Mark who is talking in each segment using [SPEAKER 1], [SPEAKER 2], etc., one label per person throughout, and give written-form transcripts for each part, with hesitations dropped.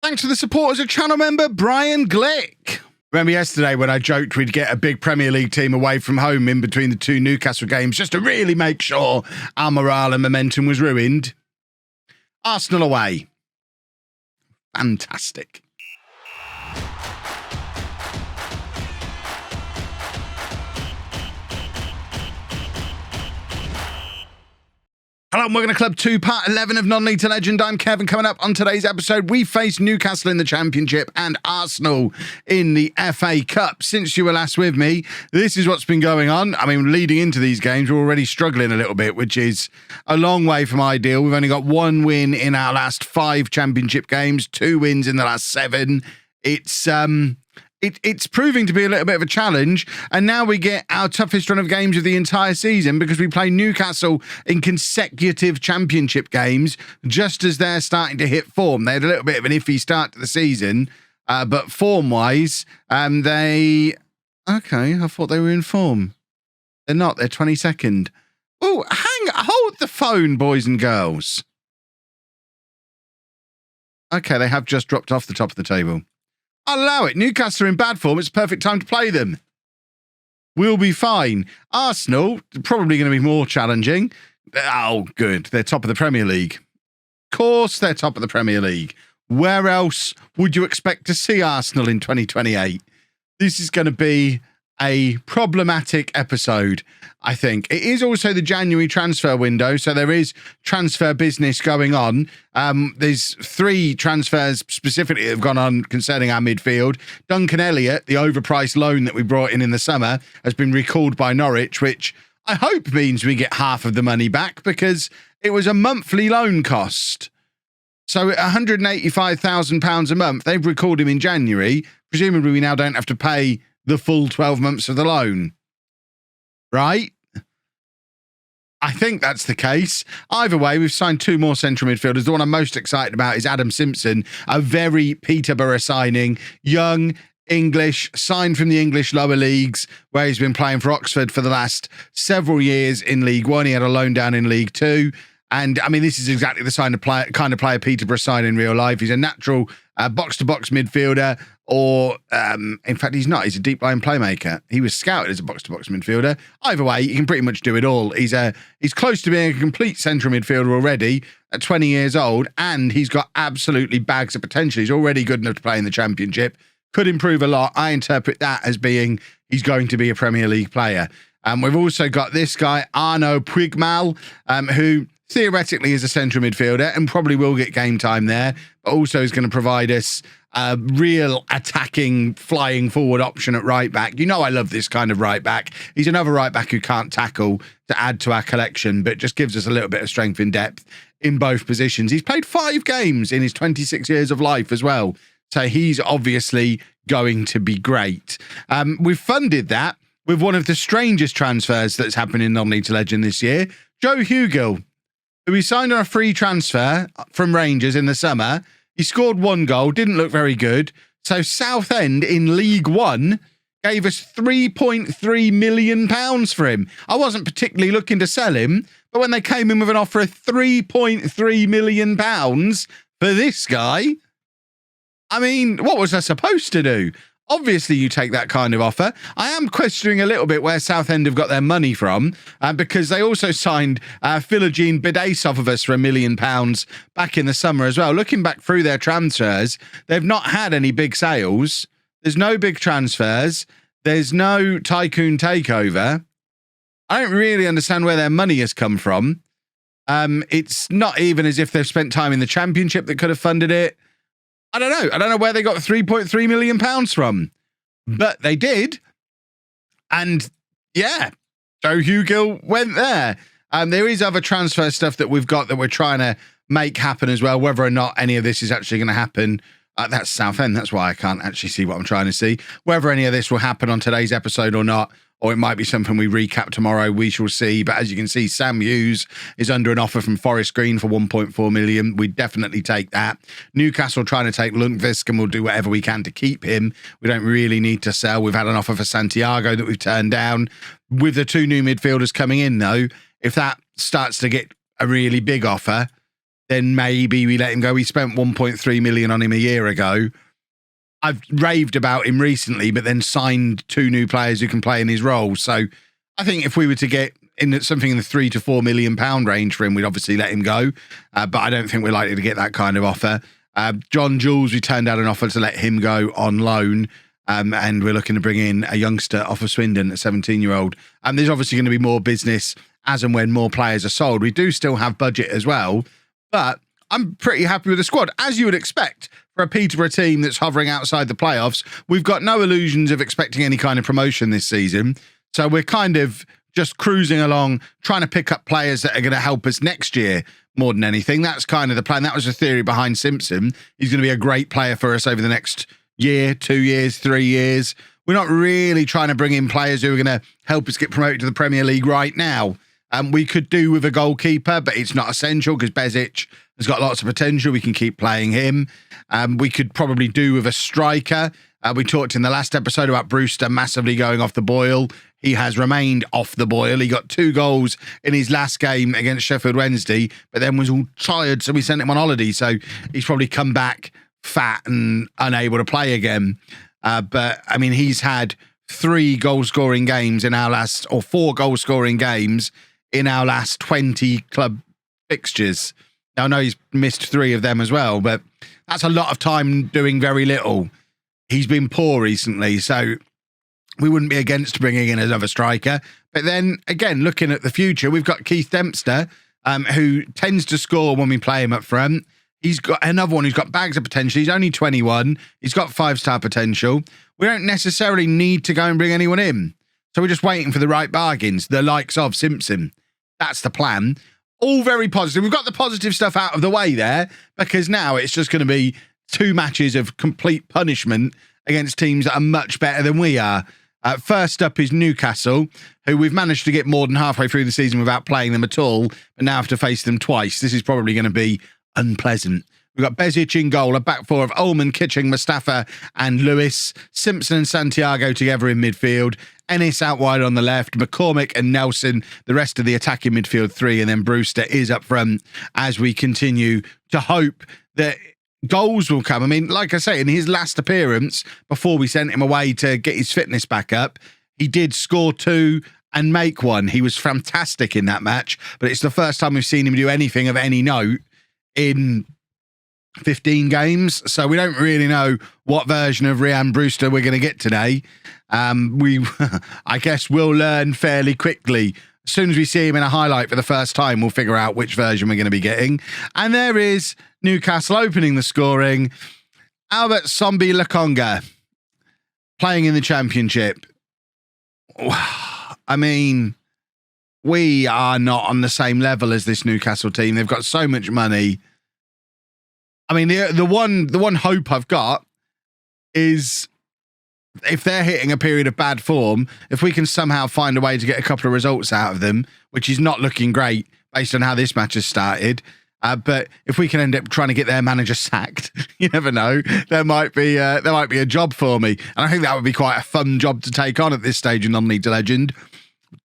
[SPEAKER 1] Thanks for the support as a channel member, Brian Glick. Remember yesterday when I joked we'd get a big Premier League team away from home in between the two Newcastle games just to really make sure our morale and momentum was ruined? Arsenal away. Fantastic. Hello and welcome to Club 2, Part 11 of Non-League to Legend. I'm Kevin. Coming up on today's episode, we face Newcastle in the Championship and Arsenal in the FA Cup. Since you were last with me, this is what's been going on. I mean, leading into these games, we're already struggling a little bit, which is a long way from ideal. We've only got one win in our last 5 Championship games, 2 wins in the last 7. It's proving to be a little bit of a challenge, and now we get our toughest run of games of the entire season because we play Newcastle in consecutive Championship games just as they're starting to hit form. They had a little bit of an iffy start to the season, but form-wise, I thought they were in form. They're not. They're 22nd. Oh, hold the phone, boys and girls. Okay, they have just dropped off the top of the table. I'll allow it. Newcastle are in bad form. It's a perfect time to play them. We'll be fine. Arsenal, probably going to be more challenging. Oh, good. They're top of the Premier League. Of course they're top of the Premier League. Where else would you expect to see Arsenal in 2028? This is going to be a problematic episode, I think. It is also the January transfer window, so there is transfer business going on. There's 3 transfers specifically that have gone on concerning our midfield. Duncan Elliott, the overpriced loan that we brought in the summer, has been recalled by Norwich, which I hope means we get half of the money back because it was a monthly loan cost. So at £185,000 a month, they've recalled him in January. Presumably we now don't have to pay the full 12 months of the loan, right? I think that's the case. Either way, we've signed 2 more central midfielders. The one I'm most excited about is Adam Simpson, a very Peterborough signing, young, English, signed from the English lower leagues, where he's been playing for Oxford for the last several years in League One. He had a loan down in League Two. And, I mean, this is exactly the kind of player Peterborough sign in real life. He's a natural box-to-box midfielder, or, in fact, he's not. He's a deep-line playmaker. He was scouted as a box-to-box midfielder. Either way, he can pretty much do it all. He's close to being a complete central midfielder already at 20 years old, and he's got absolutely bags of potential. He's already good enough to play in the Championship. Could improve a lot. I interpret that as being he's going to be a Premier League player. We've also got this guy, Arno Puigmal, who theoretically is a central midfielder and probably will get game time there, but also is going to provide us a real attacking, flying forward option at right back. You know I love this kind of right back. He's another right back who can't tackle to add to our collection, but just gives us a little bit of strength in depth in both positions. He's played 5 games in his 26 years of life as well, so he's obviously going to be great. We've funded that with one of the strangest transfers that's happened in Non-League to Legend this year, Joe Hugill, who we signed on a free transfer from Rangers in the summer. He scored 1 goal, didn't look very good. So Southend in League One gave us £3.3 million for him. I wasn't particularly looking to sell him, but when they came in with an offer of £3.3 million for this guy, I mean, what was I supposed to do? Obviously, you take that kind of offer. I am questioning a little bit where Southend have got their money from, because they also signed Philogene Bidasov of us for £1 million back in the summer as well. Looking back through their transfers, they've not had any big sales. There's no big transfers. There's no tycoon takeover. I don't really understand where their money has come from. It's not even as if they've spent time in the Championship that could have funded it. I don't know. I don't know where they got £3.3 million from, but they did. And yeah, Joe Hugill went there. There is other transfer stuff that we've got that we're trying to make happen as well. Whether or not any of this is actually going to happen, that's Southend. That's why I can't actually see what I'm trying to see. Whether any of this will happen on today's episode or not, or it might be something we recap tomorrow, we shall see. But as you can see, Sam Hughes is under an offer from Forest Green for 1.4 million. We'd definitely take that. Newcastle trying to take Lundqvist, and we'll do whatever we can to keep him. We don't really need to sell. We've had an offer for Santiago that we've turned down. With the 2 new midfielders coming in, though, if that starts to get a really big offer, then maybe we let him go. We spent 1.3 million on him a year ago. I've raved about him recently, but then signed 2 new players who can play in his role. So I think if we were to get in something in the £3 to £4 million range for him, we'd obviously let him go. But I don't think we're likely to get that kind of offer. John Jules, we turned down an offer to let him go on loan. And we're looking to bring in a youngster off of Swindon, a 17-year-old. And there's obviously going to be more business as and when more players are sold. We do still have budget as well, but I'm pretty happy with the squad, as you would expect for a Peterborough team that's hovering outside the playoffs. We've got no illusions of expecting any kind of promotion this season. So we're kind of just cruising along, trying to pick up players that are going to help us next year more than anything. That's kind of the plan. That was the theory behind Simpson. He's going to be a great player for us over the next year, 2 years, 3 years. We're not really trying to bring in players who are going to help us get promoted to the Premier League right now. We could do with a goalkeeper, but it's not essential because Bezic has got lots of potential. We can keep playing him. We could probably do with a striker. We talked in the last episode about Brewster massively going off the boil. He has remained off the boil. He got 2 goals in his last game against Sheffield Wednesday, but then was all tired, so we sent him on holiday. So he's probably come back fat and unable to play again. But, I mean, he's had 3 goal-scoring games in our last, or 4 goal-scoring games in our last 20 club fixtures. Now, I know he's missed 3 of them as well, but that's a lot of time doing very little. He's been poor recently, so we wouldn't be against bringing in another striker. But then, again, looking at the future, we've got Keith Dempster, who tends to score when we play him up front. He's got another one who's got bags of potential. He's only 21. He's got 5-star potential. We don't necessarily need to go and bring anyone in. So we're just waiting for the right bargains, the likes of Simpson. That's the plan. All very positive. We've got the positive stuff out of the way there, because now it's just going to be 2 matches of complete punishment against teams that are much better than we are. First up is Newcastle, who we've managed to get more than halfway through the season without playing them at all, but now have to face them twice. This is probably going to be unpleasant. We've got Bezic in goal, a back 4 of Ullman, Kitching, Mustafa and Lewis, Simpson and Santiago together in midfield, Ennis out wide on the left, McCormick and Nelson, the rest of the attacking midfield 3, and then Brewster is up front as we continue to hope that goals will come. I mean, like I say, in his last appearance, before we sent him away to get his fitness back up, he did score 2 and make 1. He was fantastic in that match, but it's the first time we've seen him do anything of any note in 15 games. So we don't really know what version of Ryan Brewster we're going to get today. I guess we'll learn fairly quickly. As soon as we see him in a highlight for the first time, we'll figure out which version we're going to be getting. And there is Newcastle opening the scoring. Albert Sombi Lakonga playing in the Championship. I mean, we are not on the same level as this Newcastle team. They've got so much money. I mean, the one hope I've got is if they're hitting a period of bad form, if we can somehow find a way to get a couple of results out of them, which is not looking great based on how this match has started. But if we can end up trying to get their manager sacked, you never know. There might be a job for me, and I think that would be quite a fun job to take on at this stage in non-league to legend.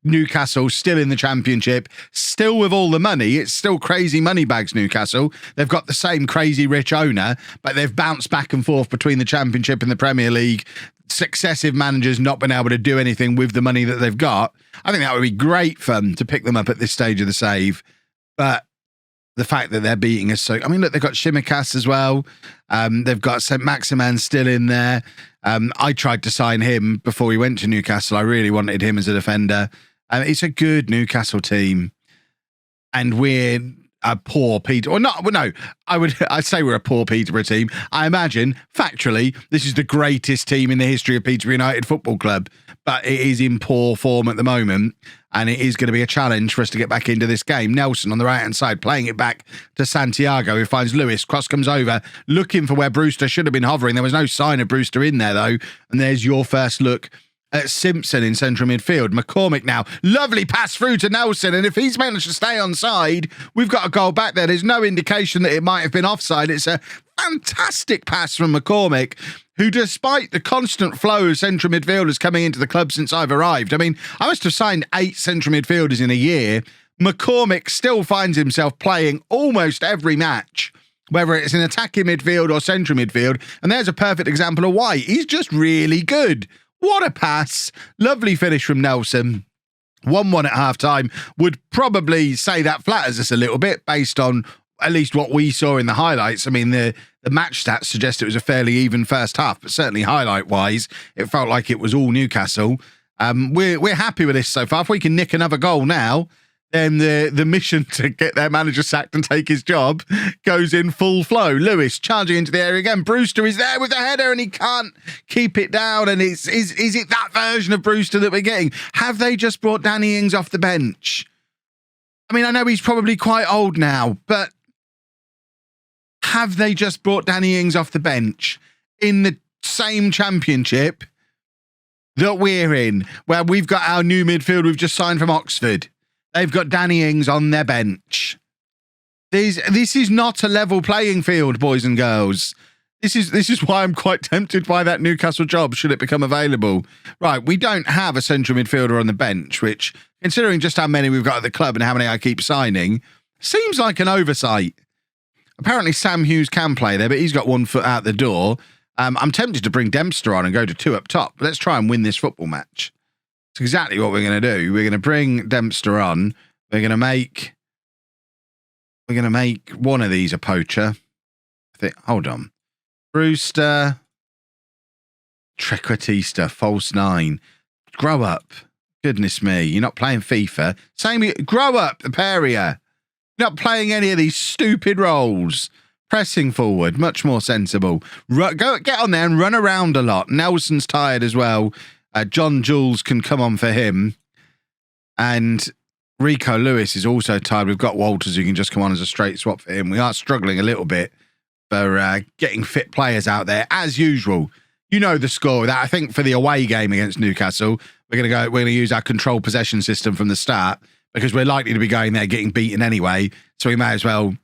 [SPEAKER 1] Newcastle still in the Championship, still with all the money. It's still crazy money bags, Newcastle. They've got the same crazy rich owner, but they've bounced back and forth between the Championship and the Premier League. Successive managers not been able to do anything with the money that they've got. I think that would be great fun to pick them up at this stage of the save. But the fact that they're beating us so... I mean, look, they've got Shimikas as well. They've got St. Maximan still in there. I tried to sign him before we went to Newcastle. I really wanted him as a defender. It's a good Newcastle team. And we're a poor Peter... Or not, well, no, I'd say we're a poor Peterborough team. I imagine, factually, this is the greatest team in the history of Peterborough United Football Club. But it is in poor form at the moment. And it is going to be a challenge for us to get back into this game. Nelson on the right-hand side, playing it back to Santiago, who finds Lewis. Cross comes over, looking for where Brewster should have been hovering. There was no sign of Brewster in there, though. And there's your first look at Simpson in central midfield. McCormick now. Lovely pass through to Nelson. And if he's managed to stay onside, we've got a goal back there. There's no indication that it might have been offside. It's a fantastic pass from McCormick, who, despite the constant flow of central midfielders coming into the club since I've arrived, I mean, I must have signed 8 central midfielders in a year. McCormick still finds himself playing almost every match, whether it's in attacking midfield or central midfield. And there's a perfect example of why. He's just really good. What a pass. Lovely finish from Nelson. 1-1 at half-time. Would probably say that flatters us a little bit based on at least what we saw in the highlights. I mean, the match stats suggest it was a fairly even first half, but certainly highlight-wise, it felt like it was all Newcastle. We're happy with this so far. If we can nick another goal now, then the mission to get their manager sacked and take his job goes in full flow. Lewis charging into the area again. Brewster is there with the header and he can't keep it down. And is it that version of Brewster that we're getting? Have they just brought Danny Ings off the bench? I mean, I know he's probably quite old now, but have they just brought Danny Ings off the bench in the same championship that we're in, where we've got our new midfield we've just signed from Oxford? They've got Danny Ings on their bench. This is not a level playing field, boys and girls. This is why I'm quite tempted by that Newcastle job, should it become available. Right, we don't have a central midfielder on the bench, which, considering just how many we've got at the club and how many I keep signing, seems like an oversight. Apparently Sam Hughes can play there, but he's got 1 foot out the door. I'm tempted to bring Dempster on and go to 2 up top, but let's try and win this football match. It's exactly what we're going to do. We're going to bring Dempster on. We're going to make one of these a poacher. Hold on. Brewster, Trequartista, false 9. Grow up. Goodness me. You're not playing FIFA. Grow up, the pair of you. You're not playing any of these stupid roles. Pressing forward, much more sensible. Get on there and run around a lot. Nelson's tired as well. John Jules can come on for him. And Rico Lewis is also tired. We've got Walters who can just come on as a straight swap for him. We are struggling a little bit for getting fit players out there, as usual. You know the score. That I think for the away game against Newcastle, we're going to use our control possession system from the start because we're likely to be going there getting beaten anyway. So we may as well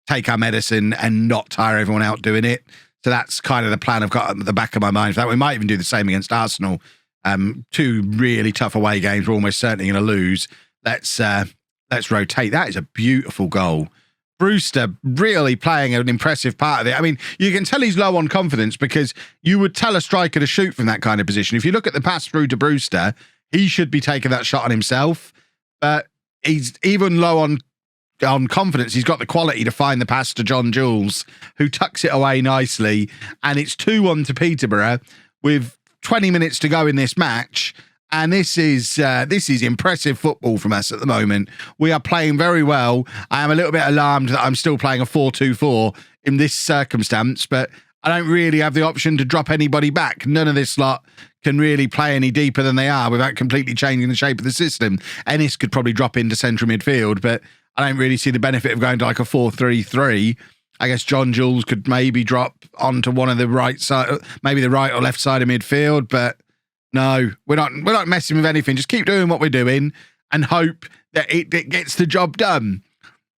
[SPEAKER 1] take our medicine and not tire everyone out doing it. So that's kind of the plan I've got at the back of my mind. For that, we might even do the same against Arsenal. 2 really tough away games. We're almost certainly going to lose. Let's rotate. That is a beautiful goal. Brewster really playing an impressive part of it. I mean, you can tell he's low on confidence because you would tell a striker to shoot from that kind of position. If you look at the pass through to Brewster, he should be taking that shot on himself. But he's even low on confidence. He's got the quality to find the pass to John Jules, who tucks it away nicely. And it's 2-1 to Peterborough with 20 minutes to go in this match. And this is impressive football from us at the moment. We are playing very well. I am a little bit alarmed that I'm still playing a 4-2-4 in this circumstance, but I don't really have the option to drop anybody back. None of this lot can really play any deeper than they are without completely changing the shape of the system. Ennis could probably drop into central midfield, but I don't really see the benefit of going to like a 4-3-3. I guess John Jules could maybe drop onto one of the right side, maybe the right or left side of midfield, but no, we're not messing with anything. Just keep doing what we're doing and hope that it gets the job done.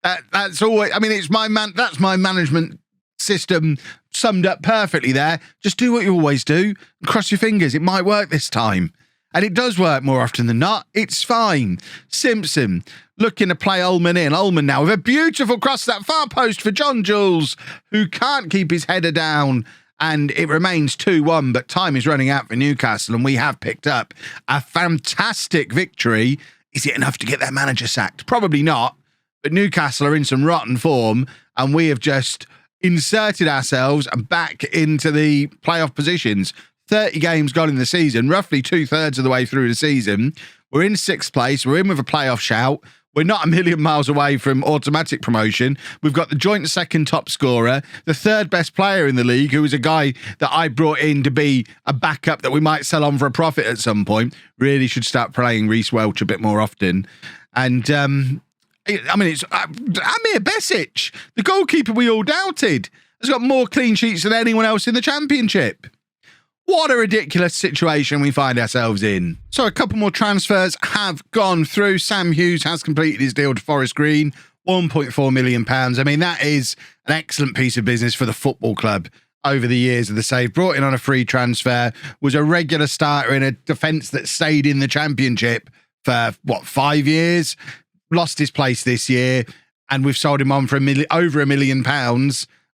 [SPEAKER 1] That's all. I mean, that's my management system summed up perfectly there. Just do what you always do and cross your fingers. It might work this time. And it does work more often than not. It's fine. Simpson looking to play Ullman in. Ullman now with a beautiful cross to that far post for John Jules, who can't keep his header down. And it remains 2-1, but time is running out for Newcastle, and we have picked up a fantastic victory. Is it enough to get their manager sacked? Probably not, but Newcastle are in some rotten form, and we have just inserted ourselves back into the playoff positions. 30 games gone in the season, roughly 2/3 of the way through the season. We're in 6th place. We're in with a playoff shout. We're not a million miles away from automatic promotion. We've got the joint 2nd top scorer, the 3rd best player in the league, who is a guy that I brought in to be a backup that we might sell on for a profit at some point. Really should start playing Reece Welch a bit more often. And, I mean, it's Amir Besic, the goalkeeper we all doubted, has got more clean sheets than anyone else in the championship. What a ridiculous situation we find ourselves in. So a couple more transfers have gone through. Sam Hughes has completed his deal to Forest Green, £1.4 million. I mean, that is an excellent piece of business for the football club over the years of the save. Brought in on a free transfer, was a regular starter in a defence that stayed in the championship for, 5 years? lost his place this year, and we've sold him on for over £1 million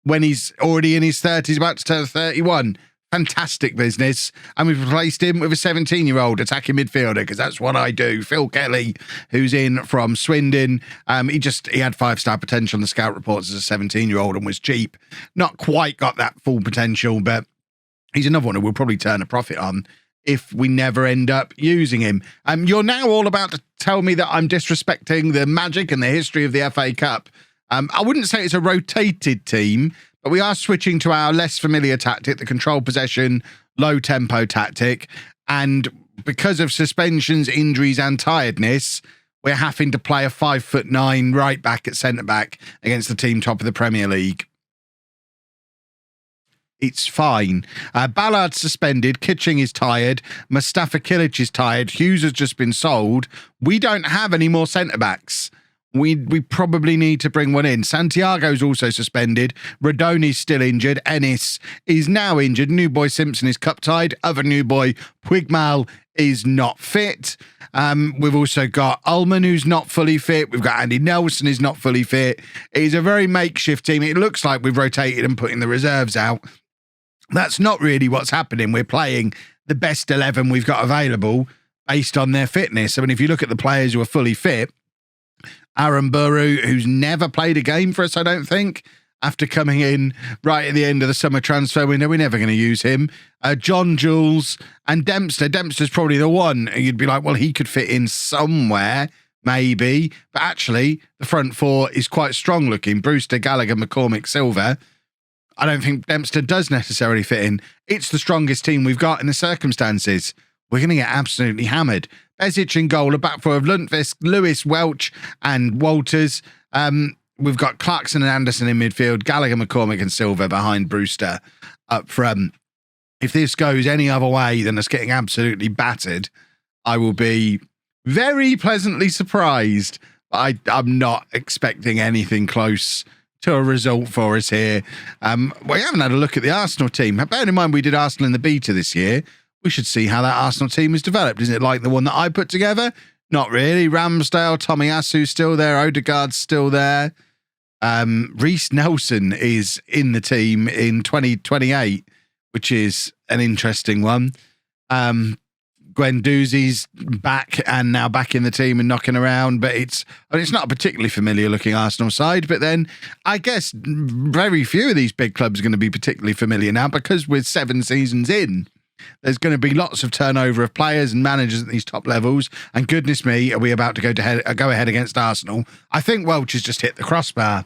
[SPEAKER 1] when he's already in his 30s, about to turn 31. Fantastic business. And we've replaced him with a 17-year-old attacking midfielder, because that's what I do. Phil Kelly, who's in from Swindon. He had 5-star potential on the scout reports as a 17-year-old and was cheap. Not quite got that full potential, but he's another one who we'll probably turn a profit on if we never end up using him. You're now all about to tell me that I'm disrespecting the magic and the history of the FA Cup. I wouldn't say it's a rotated team, but we are switching to our less familiar tactic, the control possession, low tempo tactic. And because of suspensions, injuries and tiredness, we're having to play a 5'9" right back at centre back against the team top of the Premier League. It's fine. Ballard's suspended. Kitching is tired. Mustafa Kilic is tired. Hughes has just been sold. We don't have any more centre-backs. We probably need to bring one in. Santiago's also suspended. Radoni's still injured. Ennis is now injured. New boy Simpson is cup-tied. Other new boy Puigmal is not fit. We've also got Ullman, who's not fully fit. We've got Andy Nelson, who's not fully fit. It is a very makeshift team. It looks like we've rotated and putting the reserves out. That's not really what's happening. We're playing the best 11 we've got available based on their fitness. I mean, if you look at the players who are fully fit, Aaron Burrow, who's never played a game for us, I don't think, after coming in right at the end of the summer transfer window, we're never going to use him. John Jules and Dempster. Dempster's probably the one you'd be like, well, he could fit in somewhere, maybe. But actually, the front four is quite strong looking. Brewster, Gallagher, McCormick, Silver. I don't think Dempster does necessarily fit in. It's the strongest team we've got in the circumstances. We're going to get absolutely hammered. Bezic in goal, a back four of Lundqvist, Lewis, Welch and Walters. We've got Clarkson and Anderson in midfield, Gallagher, McCormick and Silver behind Brewster up front. If this goes any other way than us getting absolutely battered, I will be very pleasantly surprised. I'm not expecting anything close to a result for us here. We haven't had a look at the Arsenal team. Bearing in mind we did Arsenal in the beta this year, we should see how that Arsenal team has developed. Is it like the one that I put together? Not really. Ramsdale, Tomiyasu's still there. Odegaard's still there. Reece Nelson is in the team in 2028, which is an interesting one. Guendouzi's back and now back in the team and knocking around, but it's not a particularly familiar looking Arsenal side. But then I guess very few of these big clubs are going to be particularly familiar now, because with 7 seasons in, there's going to be lots of turnover of players and managers at these top levels. And goodness me, are we about to go ahead against Arsenal? I think Welch has just hit the crossbar.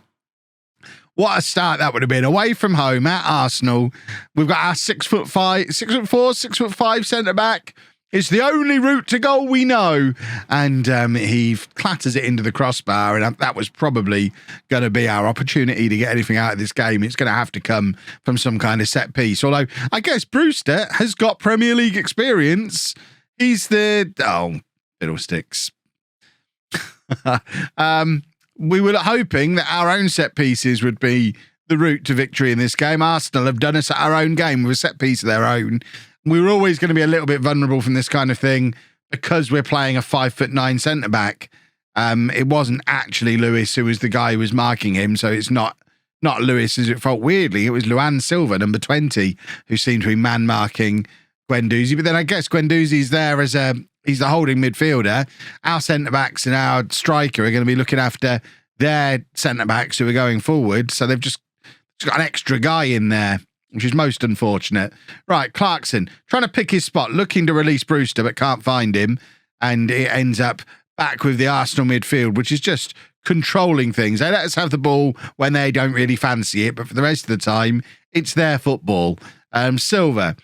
[SPEAKER 1] What a start that would have been. Away from home at Arsenal. We've got our 6'4", 6'5" centre back. It's the only route to goal we know. And he clatters it into the crossbar. And that was probably going to be our opportunity to get anything out of this game. It's going to have to come from some kind of set piece. Although I guess Brewster has got Premier League experience. He's fiddlesticks. We were hoping that our own set pieces would be the route to victory in this game. Arsenal have done us at our own game with a set piece of their own. We were always going to be a little bit vulnerable from this kind of thing because we're playing a 5'9" centre-back. It wasn't actually Lewis who was the guy who was marking him, so it's not Lewis's fault. Weirdly, it was Luan Silva, number 20, who seemed to be man-marking Guendouzi. But then I guess Guendouzi's there as he's the holding midfielder. Our centre-backs and our striker are going to be looking after their centre-backs who are going forward, so they've just got an extra guy in there, which is most unfortunate. Right, Clarkson, trying to pick his spot, looking to release Brewster, but can't find him. And it ends up back with the Arsenal midfield, which is just controlling things. They let us have the ball when they don't really fancy it, but for the rest of the time, it's their football. Silva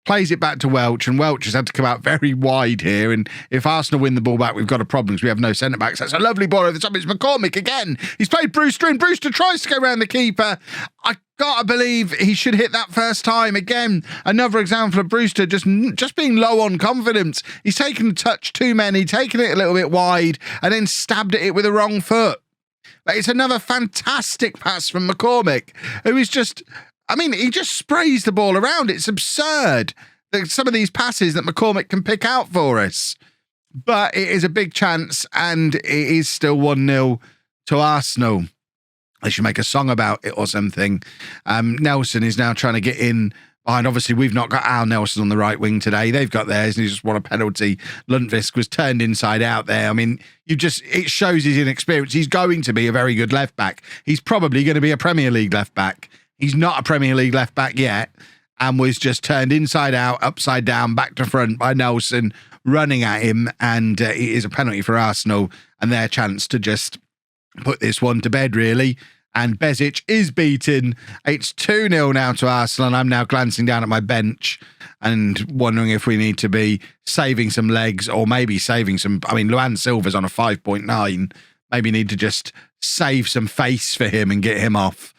[SPEAKER 1] plays it back to Welch, and Welch has had to come out very wide here. And if Arsenal win the ball back, we've got a problem because we have no centre-backs. That's a lovely ball over the top. It's McCormick again. He's played Brewster, and Brewster tries to go around the keeper. I gotta believe he should hit that first time. Again, another example of Brewster just being low on confidence. He's taken a touch too many, taken it a little bit wide, and then stabbed at it with the wrong foot. But it's another fantastic pass from McCormick, who is just... I mean, he just sprays the ball around. It's absurd that some of these passes that McCormick can pick out for us. but it is a big chance, and it is still 1-0 to Arsenal. They should make a song about it or something. Nelson is now trying to get in behind. Obviously, we've not got our Nelson on the right wing today. They've got theirs, and he's just won a penalty. Lundqvist was turned inside out there. I mean, it shows his inexperience. He's going to be a very good left back. He's probably going to be a Premier League left back. He's not a Premier League left back yet, and was just turned inside out, upside down, back to front by Nelson running at him. And it is a penalty for Arsenal and their chance to just put this one to bed, really. And Bezic is beaten. It's 2-0 now to Arsenal, and I'm now glancing down at my bench and wondering if we need to be saving some legs or maybe saving some... I mean, Luan Silva's on a 5.9. Maybe need to just save some face for him and get him off.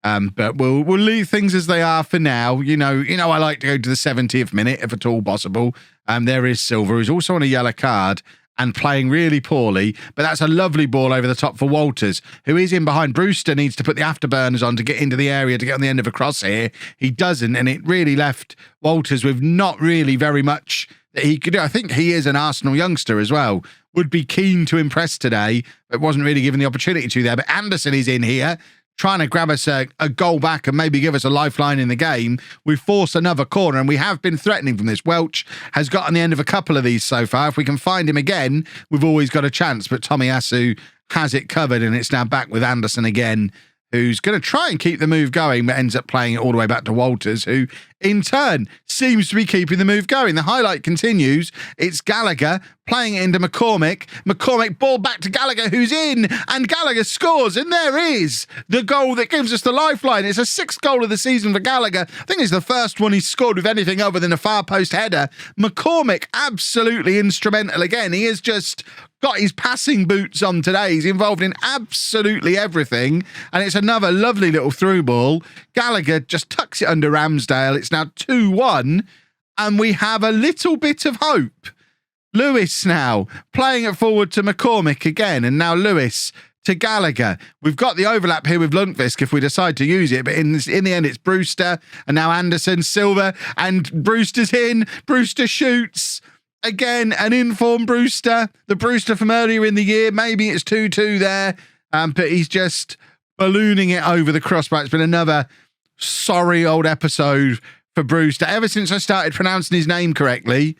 [SPEAKER 1] But we'll leave things as they are for now. You know, I like to go to the 70th minute if at all possible. There is Silva, who's also on a yellow card and playing really poorly, but that's a lovely ball over the top for Walters, who is in behind. Brewster needs to put the afterburners on to get into the area, to get on the end of a cross here. He doesn't, and it really left Walters with not really very much that he could do. I think he is an Arsenal youngster as well. Would be keen to impress today, but wasn't really given the opportunity to there. But Anderson is in here, trying to grab us a goal back and maybe give us a lifeline in the game. We force another corner, and we have been threatening from this. Welch has got on the end of a couple of these so far. If we can find him again, we've always got a chance. But Tomiyasu has it covered, and it's now back with Anderson again, who's going to try and keep the move going, but ends up playing it all the way back to Walters, who in turn seems to be keeping the move going. The highlight continues. It's Gallagher playing it into McCormick. McCormick, ball back to Gallagher, who's in, and Gallagher scores, and there is the goal that gives us the lifeline. It's a 6th goal of the season for Gallagher. I think it's the first one he's scored with anything other than a far post header. McCormick, absolutely instrumental again. He has just got his passing boots on today. He's involved in absolutely everything, and it's another lovely little through ball. Gallagher just tucks it under Ramsdale. It's now 2-1, and we have a little bit of hope. Lewis now playing it forward to McCormick again, and now Lewis to Gallagher. We've got the overlap here with Lundqvist if we decide to use it, but in the end it's Brewster, and now Anderson, Silva, and Brewster's in. Brewster shoots. Again, an informed Brewster, the Brewster from earlier in the year. Maybe it's 2-2 there, but he's just ballooning it over the crossbar. It's been another sorry old episode for Brewster. Ever since I started pronouncing his name correctly,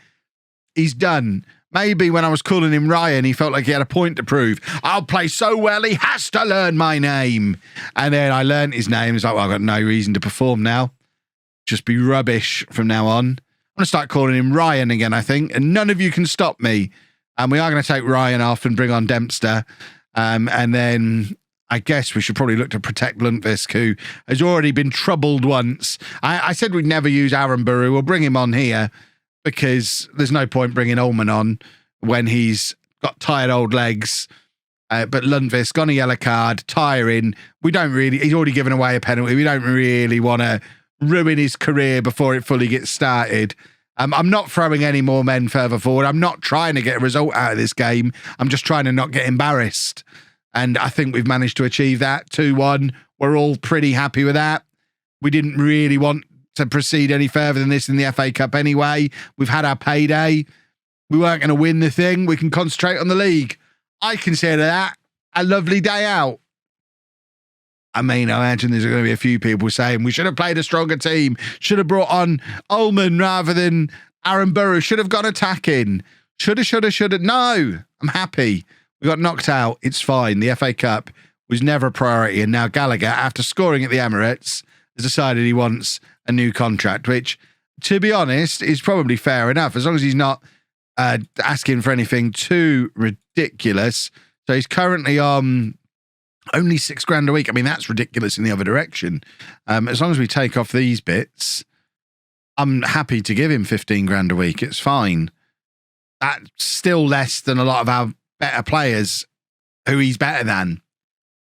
[SPEAKER 1] he's done. Maybe when I was calling him Ryan, he felt like he had a point to prove. I'll play so well, he has to learn my name. And then I learned his name. It's like, well, I've got no reason to perform now. Just be rubbish from now on. I'm going to start calling him Ryan again, I think, and none of you can stop me. And we are going to take Ryan off and bring on Dempster. And then I guess we should probably look to protect Lundqvist, who has already been troubled once. I said we'd never use Aaron Burrow. We'll bring him on here because there's no point bringing Ullman on when he's got tired old legs. But Lundqvist got a yellow card, tiring. He's already given away a penalty. We don't really want to ruin his career before it fully gets started. I'm not throwing any more men further forward. I'm not trying to get a result out of this game. I'm just trying to not get embarrassed. And I think we've managed to achieve that. 2-1. We're all pretty happy with that. We didn't really want to proceed any further than this in the FA Cup anyway. We've had our payday. We weren't going to win the thing. We can concentrate on the league. I consider that a lovely day out. I mean, I imagine there's going to be a few people saying we should have played a stronger team, should have brought on Ullman rather than Aaron Burrow, should have gone attacking, shoulda. No, I'm happy. We got knocked out. It's fine. The FA Cup was never a priority. And now Gallagher, after scoring at the Emirates, has decided he wants a new contract, which, to be honest, is probably fair enough, as long as he's not asking for anything too ridiculous. So he's currently on only $6,000 a week. I mean, that's ridiculous in the other direction. As long as we take off these bits, I'm happy to give him $15,000 a week. It's fine. That's still less than a lot of our better players who he's better than.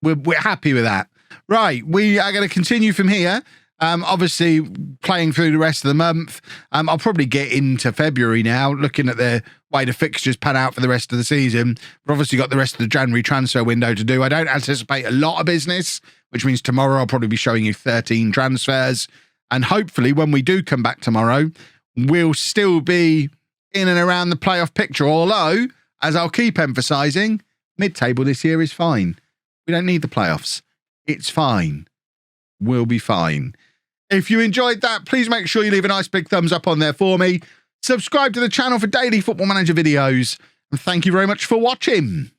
[SPEAKER 1] We're happy with that. Right, we are going to continue from here. Obviously, playing through the rest of the month. I'll probably get into February now, looking at the way the fixtures pan out for the rest of the season. We've obviously got the rest of the January transfer window to do. I don't anticipate a lot of business, which means tomorrow I'll probably be showing you 13 transfers. And hopefully when we do come back tomorrow, we'll still be in and around the playoff picture. Although, as I'll keep emphasising, mid-table this year is fine. We don't need the playoffs. It's fine. We'll be fine. If you enjoyed that, please make sure you leave a nice big thumbs up on there for me. Subscribe to the channel for daily Football Manager videos. And thank you very much for watching.